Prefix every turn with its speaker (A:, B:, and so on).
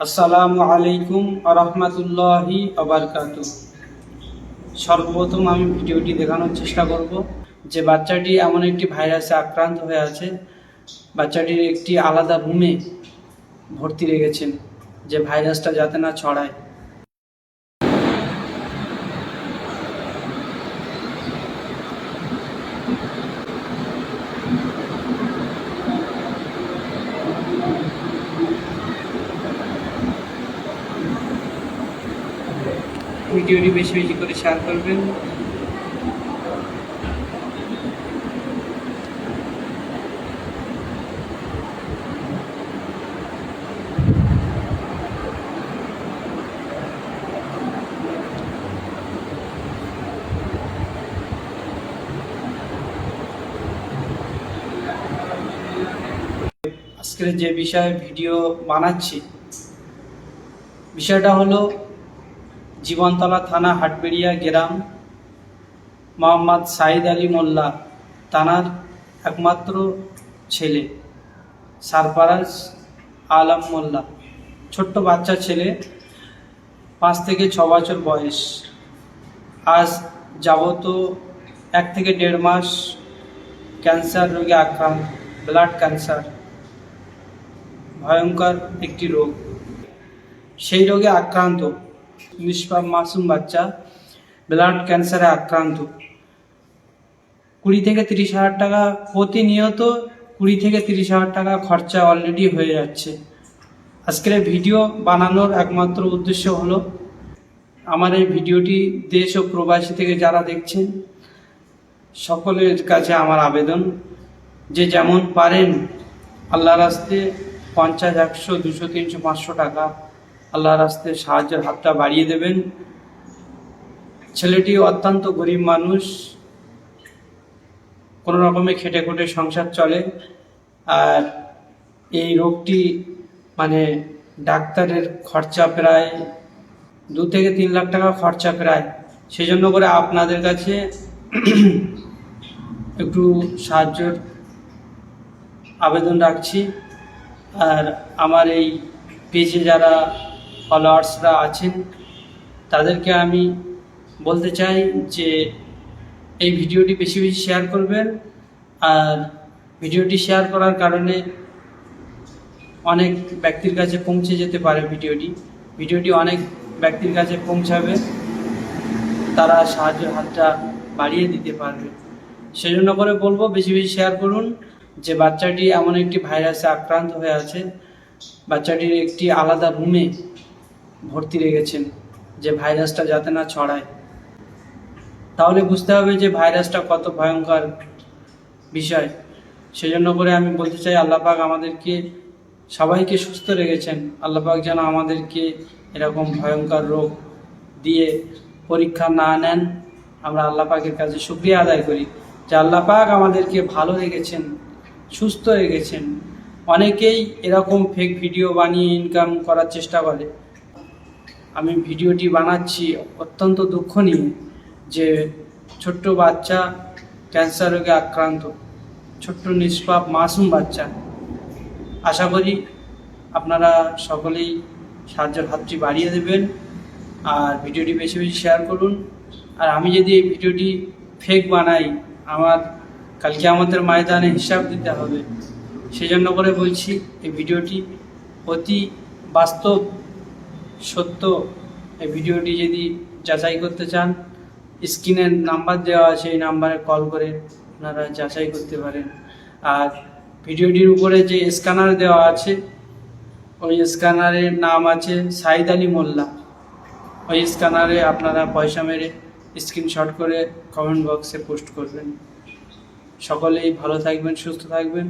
A: আসসালামু আলাইকুম আরহামাতুল্লাহি আবারকাতু। সর্বপ্রথম আমি ভিডিওটি দেখানোর চেষ্টা করব যে বাচ্চাটি এমন একটি ভাইরাসে আক্রান্ত হয়ে আছে। বাচ্চাটির একটি আলাদা রুমে ভর্তি রেখেছেন যে ভাইরাসটা যাতে না ছড়ায়। ভিডিওটি বেশি বেশি করে শেয়ার করবেন। আজকের যে বিষয়ে ভিডিও বানাচ্ছি বিষয়টা হলো জীবনতলা থানা হাটবেড়িয়া গ্রাম মোহাম্মদ সাইদ আলী মোল্লা তানার একমাত্র ছেলে সারফারাজ আলম মোল্লা। ছোট্ট বাচ্চা ছেলে, 5 থেকে 6 বছর বয়স। আজ যাবত 1 থেকে 1.5 মাস ক্যান্সার রোগে আক্রান্ত। ব্লাড ক্যান্সার ভয়ঙ্কর একটি রোগ। সেই রোগে আক্রান্ত নিষ্পাপ মাসুম বাচ্চা ব্লাড ক্যান্সারে আক্রান্ত। 20 থেকে 30 হাজার টাকা প্রতিনিয়ত 20 থেকে 30 হাজার টাকা খরচা অলরেডি হয়ে যাচ্ছে। আজকের ভিডিও বানানোর একমাত্র উদ্দেশ্য হলো আমার এই ভিডিওটি দেশ ও প্রবাসী থেকে যারা দেখছেন সকলের কাছে আমার আবেদন যে যেমন পারেন আল্লাহর রাস্তে 50, 100, 200, 300, 500 টাকা আল্লাহর রাস্তে সাহায্যের হাতটা বাড়িয়ে দেবেন। ছেলেটি অত্যন্ত গরিব মানুষ, কোনো রকমে খেটে খুটে সংসার চলে। আর এই রোগটি ডাক্তারের খরচা প্রায় 2 থেকে 3 লাখ টাকা খরচা প্রায়। সেই জন্য করে আপনাদের কাছে একটু সাহায্যের আবেদন রাখছি। আর আমার এই পেজে যারা ফলোয়ার্সরা আছেন তাদেরকে আমি বলতে চাই যে এই ভিডিওটি বেশি বেশি শেয়ার করবেন। আর ভিডিওটি শেয়ার করার কারণে অনেক ব্যক্তির কাছে পৌঁছে যেতে পারে। ভিডিওটি অনেক ব্যক্তির কাছে পৌঁছাবে, তারা সাহায্যের হাতটা বাড়িয়ে দিতে পারবে। সেজন্য করে বলবো বেশি বেশি শেয়ার করুন যে বাচ্চাটি এমন একটি ভাইরাসে আক্রান্ত হয়ে আছে। বাচ্চাটির একটি আলাদা রুমে ভর্তি রেখেছেন যে ভাইরাসটা যাতে না ছড়ায়। তাহলে বুঝতে হবে যে ভাইরাসটা কত ভয়ঙ্কর বিষয়। সেজন্য করে আমি বলতে চাই আল্লাহ পাক আমাদেরকে সবাইকে সুস্থ রেখেছেন। আল্লাহ পাক যেন আমাদেরকে এরকম ভয়ঙ্কর রোগ দিয়ে পরীক্ষা না নেন। আমরা আল্লাহ পাকের কাছে শুকরিয়া আদায় করি যে আল্লাহ পাক আমাদেরকে ভালো রেখেছেন, সুস্থ রেখেছেন। অনেকেই এরকম ফেক ভিডিও বানিয়ে ইনকাম করার চেষ্টা করে। আমি ভিডিওটি বানাচ্ছি অত্যন্ত দুঃখ নিয়ে যে ছোট্ট বাচ্চা ক্যান্সার রোগে আক্রান্ত, ছোট্ট নিষ্পাপ মাসুম বাচ্চা। আশা করি আপনারা সকলেই সাহায্যের হাতটি বাড়িয়ে দেবেন আর ভিডিওটি বেশি বেশি শেয়ার করুন। আর আমি যদি এই ভিডিওটি ফেক বানাই, আমার কালকে আমাদের ময়দানে হিসাব দিতে হবে। সেজন্য করে বলছি এই ভিডিওটি অতি বাস্তব সত্য। এই ভিডিওটি যদি যাচাই করতে চান, স্ক্রিনের নাম্বার দেওয়া আছে, এই নাম্বারে কল করে আপনারা যাচাই করতে পারেন। আর ভিডিওটির উপরে যে স্ক্যানার দেওয়া আছে ওই স্ক্যানারের নাম আছে সাইদ আলী মোল্লা। ওই স্ক্যানারে আপনারা পয়সা মেরে স্ক্রিনশট করে কমেন্ট বক্সে পোস্ট করবেন। সকলেই ভালো থাকবেন, সুস্থ থাকবেন।